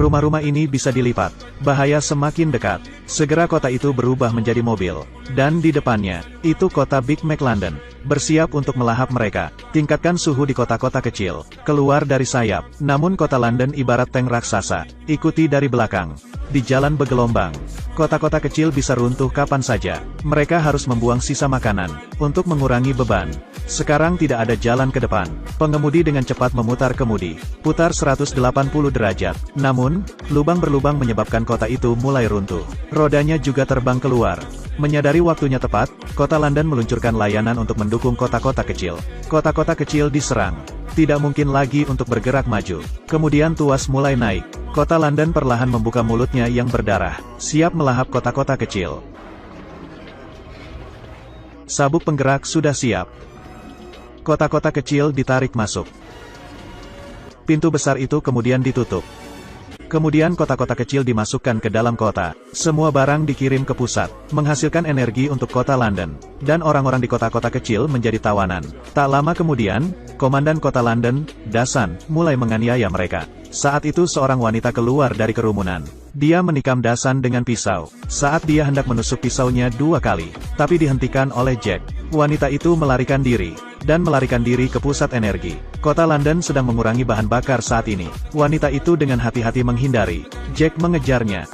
Rumah-rumah ini bisa dilipat. Bahaya semakin dekat. Segera kota itu berubah menjadi mobil. Dan di depannya, itu kota Big Mac London. Bersiap untuk melahap mereka. Tingkatkan suhu di kota-kota kecil. Keluar dari sayap. Namun kota London ibarat tank raksasa. Ikuti dari belakang. Di jalan bergelombang. Kota-kota kecil bisa runtuh kapan saja. Mereka harus membuang sisa makanan. Untuk mengurangi beban. Sekarang tidak ada jalan ke depan. Pengemudi dengan cepat memutar kemudi. Putar 180 derajat. Namun, lubang berlubang menyebabkan kota itu mulai runtuh. Rodanya juga terbang keluar. Menyadari waktunya tepat, kota London meluncurkan layanan untuk mendukung kota-kota kecil. Kota-kota kecil diserang. Tidak mungkin lagi untuk bergerak maju. Kemudian tuas mulai naik. Kota London perlahan membuka mulutnya yang berdarah. Siap melahap kota-kota kecil. Sabuk penggerak sudah siap. Kota-kota kecil ditarik masuk. Pintu besar itu kemudian ditutup. Kemudian kota-kota kecil dimasukkan ke dalam kota. Semua barang dikirim ke pusat, menghasilkan energi untuk kota London. Dan orang-orang di kota-kota kecil menjadi tawanan. Tak lama kemudian, komandan kota London, Dasan, mulai menganiaya mereka. Saat itu seorang wanita keluar dari kerumunan. Dia menikam Dasan dengan pisau. Saat dia hendak menusuk pisaunya 2 kali, tapi dihentikan oleh Jack. Wanita itu melarikan diri, dan melarikan diri ke pusat energi. Kota London sedang mengurangi bahan bakar saat ini. Wanita itu dengan hati-hati menghindari. Jack mengejarnya.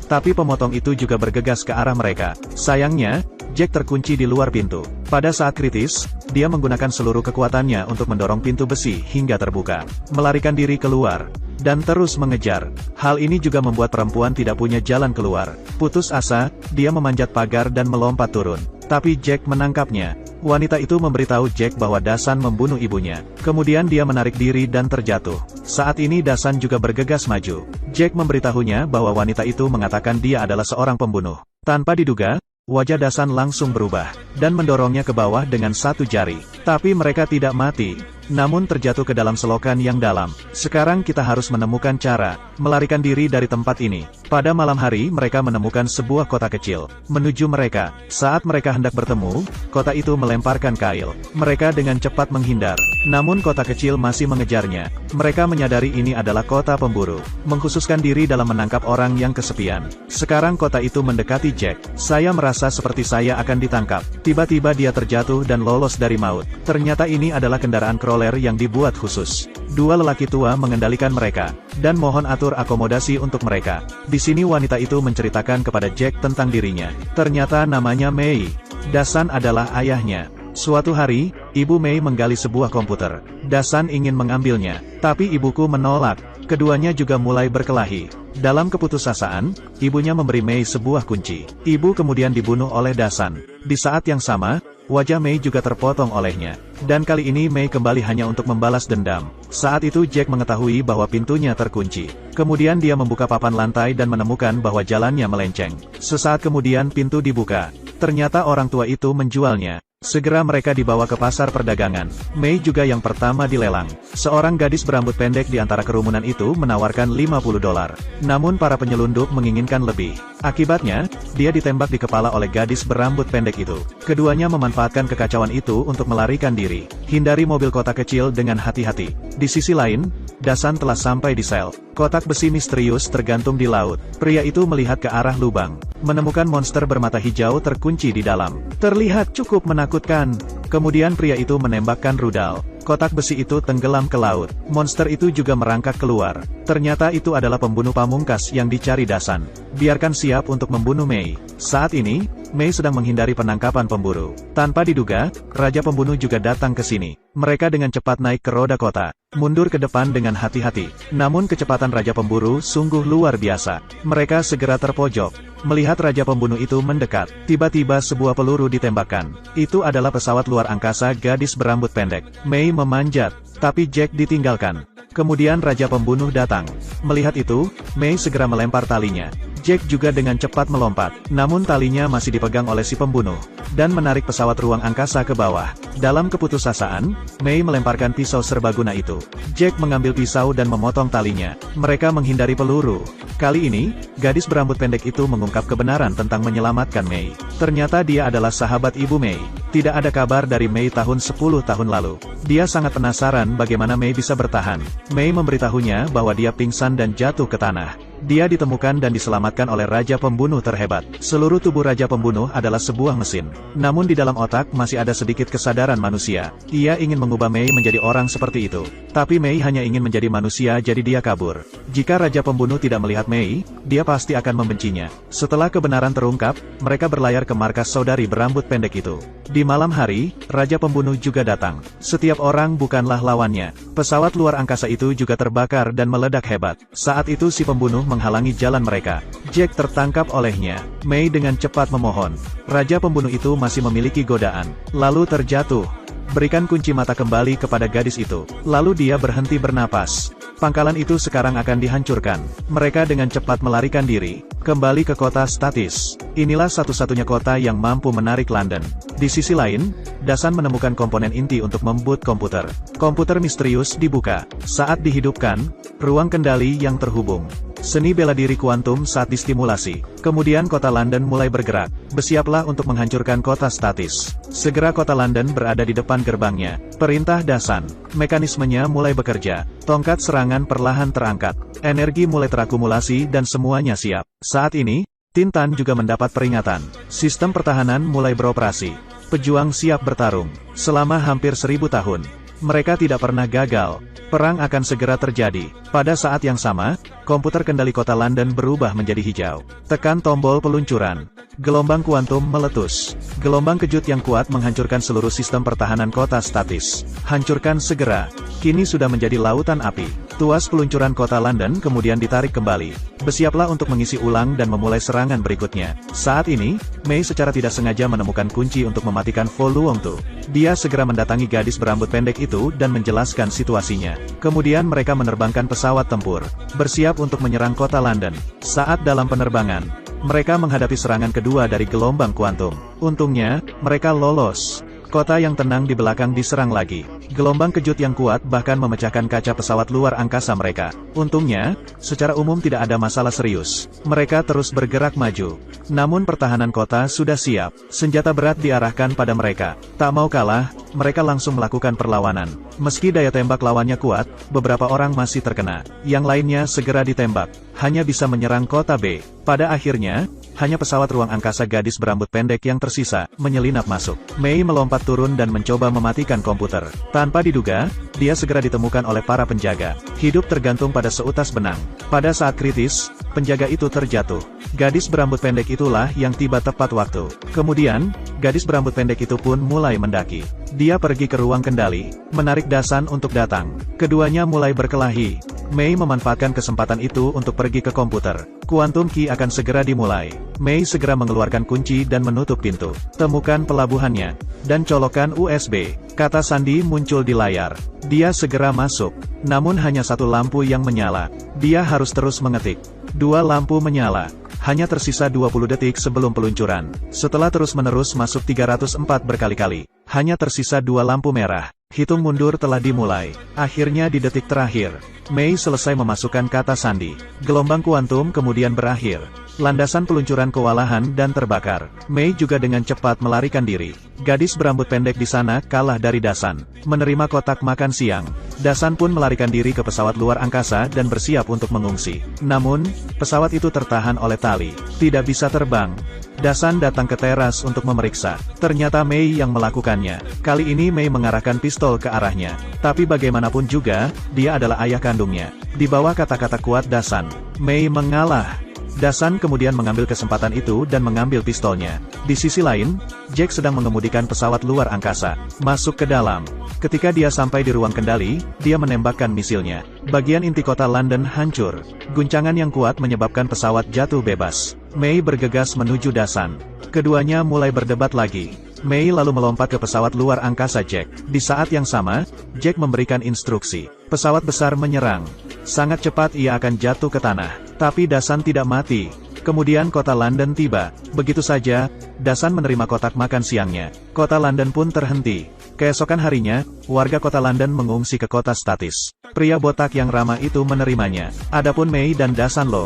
Tapi pemotong itu juga bergegas ke arah mereka. Sayangnya, Jack terkunci di luar pintu. Pada saat kritis, dia menggunakan seluruh kekuatannya untuk mendorong pintu besi hingga terbuka. Melarikan diri keluar. Dan terus mengejar. Hal ini juga membuat perempuan tidak punya jalan keluar. Putus asa, dia memanjat pagar dan melompat turun. Tapi Jack menangkapnya. Wanita itu memberitahu Jack bahwa Dasan membunuh ibunya. Kemudian dia menarik diri dan terjatuh. Saat ini Dasan juga bergegas maju. Jack memberitahunya bahwa wanita itu mengatakan dia adalah seorang pembunuh. Tanpa diduga, wajah Dasan langsung berubah, dan mendorongnya ke bawah dengan 1 jari. Tapi mereka tidak mati, namun terjatuh ke dalam selokan yang dalam. Sekarang kita harus menemukan cara melarikan diri dari tempat ini. Pada malam hari mereka menemukan sebuah kota kecil. Menuju mereka. Saat mereka hendak bertemu, kota itu melemparkan kail. Mereka dengan cepat menghindar. Namun kota kecil masih mengejarnya. Mereka menyadari ini adalah kota pemburu. Mengkhususkan diri dalam menangkap orang yang kesepian. Sekarang kota itu mendekati Jack. Saya merasa seperti saya akan ditangkap. Tiba-tiba dia terjatuh dan lolos dari maut. Ternyata ini adalah kendaraan crawler yang dibuat khusus. 2 lelaki tua mengendalikan mereka, dan mohon atur akomodasi untuk mereka. Di sini wanita itu menceritakan kepada Jack tentang dirinya. Ternyata namanya Mei. Dasan adalah ayahnya. Suatu hari, Ibu Mei menggali sebuah komputer. Dasan ingin mengambilnya, tapi ibuku menolak. Keduanya juga mulai berkelahi. Dalam keputusasaan, ibunya memberi Mei sebuah kunci. Ibu kemudian dibunuh oleh Dasan. Di saat yang sama, wajah Mei juga terpotong olehnya. Dan kali ini Mei kembali hanya untuk membalas dendam. Saat itu Jack mengetahui bahwa pintunya terkunci. Kemudian dia membuka papan lantai dan menemukan bahwa jalannya melenceng. Sesaat kemudian pintu dibuka. Ternyata orang tua itu menjualnya. Segera mereka dibawa ke pasar perdagangan. Mei juga yang pertama dilelang. Seorang gadis berambut pendek di antara kerumunan itu menawarkan $50. Namun para penyelundup menginginkan lebih. Akibatnya, dia ditembak di kepala oleh gadis berambut pendek itu. Keduanya memanfaatkan kekacauan itu untuk melarikan diri. Hindari mobil kota kecil dengan hati-hati. Di sisi lain, Dasan telah sampai di sel. Kotak besi misterius tergantung di laut. Pria itu melihat ke arah lubang. Menemukan monster bermata hijau terkunci di dalam. Terlihat cukup menakutkan. Kemudian pria itu menembakkan rudal. Kotak besi itu tenggelam ke laut. Monster itu juga merangkak keluar. Ternyata itu adalah pembunuh pamungkas yang dicari Dasan. Biarkan siap untuk membunuh Mei. Saat ini, Mei sedang menghindari penangkapan pemburu. Tanpa diduga, Raja Pembunuh juga datang ke sini. Mereka dengan cepat naik ke roda kota. Mundur ke depan dengan hati-hati. Namun kecepatan Raja Pemburu sungguh luar biasa. Mereka segera terpojok. Melihat Raja Pembunuh itu mendekat, tiba-tiba sebuah peluru ditembakkan. Itu adalah pesawat luar angkasa gadis berambut pendek. Mei memanjat, tapi Jack ditinggalkan. Kemudian Raja Pembunuh datang. Melihat itu, Mei segera melempar talinya. Jack juga dengan cepat melompat, namun talinya masih dipegang oleh si pembunuh, dan menarik pesawat ruang angkasa ke bawah. Dalam keputusasaan, Mei melemparkan pisau serbaguna itu. Jack mengambil pisau dan memotong talinya. Mereka menghindari peluru. Kali ini, gadis berambut pendek itu mengungkap kebenaran tentang menyelamatkan Mei. Ternyata dia adalah sahabat ibu Mei. Tidak ada kabar dari Mei tahun 10 tahun lalu. Dia sangat penasaran bagaimana Mei bisa bertahan. Mei memberitahunya bahwa dia pingsan dan jatuh ke tanah. Dia ditemukan dan diselamatkan oleh Raja Pembunuh terhebat. Seluruh tubuh Raja Pembunuh adalah sebuah mesin. Namun di dalam otak masih ada sedikit kesadaran manusia. Ia ingin mengubah Mei menjadi orang seperti itu. Tapi Mei hanya ingin menjadi manusia, jadi dia kabur. Jika Raja Pembunuh tidak melihat Mei, dia pasti akan membencinya. Setelah kebenaran terungkap, mereka berlayar ke markas saudari berambut pendek itu. Di malam hari, Raja Pembunuh juga datang. Setiap orang bukanlah lawannya. Pesawat luar angkasa itu juga terbakar dan meledak hebat. Saat itu si pembunuh menghalangi jalan mereka. Jack tertangkap olehnya. Mei dengan cepat memohon. Raja Pembunuh itu masih memiliki godaan. Lalu terjatuh. Berikan kunci mata kembali kepada gadis itu. Lalu dia berhenti bernapas. Pangkalan itu sekarang akan dihancurkan. Mereka dengan cepat melarikan diri, kembali ke kota statis. Inilah satu-satunya kota yang mampu menarik London. Di sisi lain, Dasan menemukan komponen inti untuk memboot komputer. Komputer misterius dibuka. Saat dihidupkan, ruang kendali yang terhubung. Seni bela diri kuantum saat distimulasi. Kemudian kota London mulai bergerak. Bersiaplah untuk menghancurkan kota statis. Segera kota London berada di depan gerbangnya. Perintah Dasan. Mekanismenya mulai bekerja. Tongkat serangan perlahan terangkat. Energi mulai terakumulasi dan semuanya siap. Saat ini, Tintan juga mendapat peringatan. Sistem pertahanan mulai beroperasi. Pejuang siap bertarung. Selama hampir 1000 tahun. Mereka tidak pernah gagal. Perang akan segera terjadi. Pada saat yang sama, komputer kendali kota London berubah menjadi hijau. Tekan tombol peluncuran. Gelombang kuantum meletus. Gelombang kejut yang kuat menghancurkan seluruh sistem pertahanan kota statis. Hancurkan segera. Kini sudah menjadi lautan api. Tuas peluncuran kota London kemudian ditarik kembali. Bersiaplah untuk mengisi ulang dan memulai serangan berikutnya. Saat ini, Mei secara tidak sengaja menemukan kunci untuk mematikan Vo Luong Tu. Dia segera mendatangi gadis berambut pendek itu dan menjelaskan situasinya. Kemudian mereka menerbangkan pesawat tempur. Bersiap untuk menyerang kota London. Saat dalam penerbangan, mereka menghadapi serangan kedua dari gelombang kuantum. Untungnya, mereka lolos. Kota yang tenang di belakang diserang lagi. Gelombang kejut yang kuat bahkan memecahkan kaca pesawat luar angkasa mereka. Untungnya, secara umum tidak ada masalah serius. Mereka terus bergerak maju. Namun pertahanan kota sudah siap. Senjata berat diarahkan pada mereka. Tak mau kalah, mereka langsung melakukan perlawanan. Meski daya tembak lawannya kuat, beberapa orang masih terkena. Yang lainnya segera ditembak. Hanya bisa menyerang kota B. Pada akhirnya, hanya pesawat ruang angkasa gadis berambut pendek yang tersisa, menyelinap masuk. Mei melompat turun dan mencoba mematikan komputer. Tanpa diduga, dia segera ditemukan oleh para penjaga. Hidup tergantung pada seutas benang. Pada saat kritis, penjaga itu terjatuh. Gadis berambut pendek itulah yang tiba tepat waktu. Kemudian, gadis berambut pendek itu pun mulai mendaki. Dia pergi ke ruang kendali, menarik Dasan untuk datang. Keduanya mulai berkelahi. Mei memanfaatkan kesempatan itu untuk pergi ke komputer. Quantum Key akan segera dimulai. Mei segera mengeluarkan kunci dan menutup pintu. Temukan pelabuhannya, dan colokan USB. Kata sandi muncul di layar. Dia segera masuk. Namun hanya satu lampu yang menyala. Dia harus terus mengetik. 2 lampu menyala. Hanya tersisa 20 detik sebelum peluncuran. Setelah terus-menerus masuk 304 berkali-kali. Hanya tersisa 2 lampu merah. Hitung mundur telah dimulai. Akhirnya di detik terakhir, Mei selesai memasukkan kata sandi. Gelombang kuantum kemudian berakhir. Landasan peluncuran kewalahan dan terbakar. Mei juga dengan cepat melarikan diri. Gadis berambut pendek di sana kalah dari Dasan. Menerima kotak makan siang. Dasan pun melarikan diri ke pesawat luar angkasa dan bersiap untuk mengungsi. Namun, pesawat itu tertahan oleh tali. Tidak bisa terbang. Dasan datang ke teras untuk memeriksa. Ternyata Mei yang melakukannya. Kali ini Mei mengarahkan pistol ke arahnya. Tapi bagaimanapun juga, dia adalah ayah kandungnya. Di bawah kata-kata kuat Dasan, Mei mengalah. Dasan kemudian mengambil kesempatan itu dan mengambil pistolnya. Di sisi lain, Jack sedang mengemudikan pesawat luar angkasa. Masuk ke dalam. Ketika dia sampai di ruang kendali, dia menembakkan misilnya. Bagian inti kota London hancur. Guncangan yang kuat menyebabkan pesawat jatuh bebas. Mei bergegas menuju Dasan. Keduanya mulai berdebat lagi. Mei lalu melompat ke pesawat luar angkasa Jack. Di saat yang sama, Jack memberikan instruksi. Pesawat besar menyerang. Sangat cepat ia akan jatuh ke tanah. Tapi Dasan tidak mati. Kemudian kota London tiba. Begitu saja, Dasan menerima kotak makan siangnya. Kota London pun terhenti. Keesokan harinya, warga kota London mengungsi ke kota statis. Pria botak yang ramah itu menerimanya. Adapun Mei dan Dasan Lo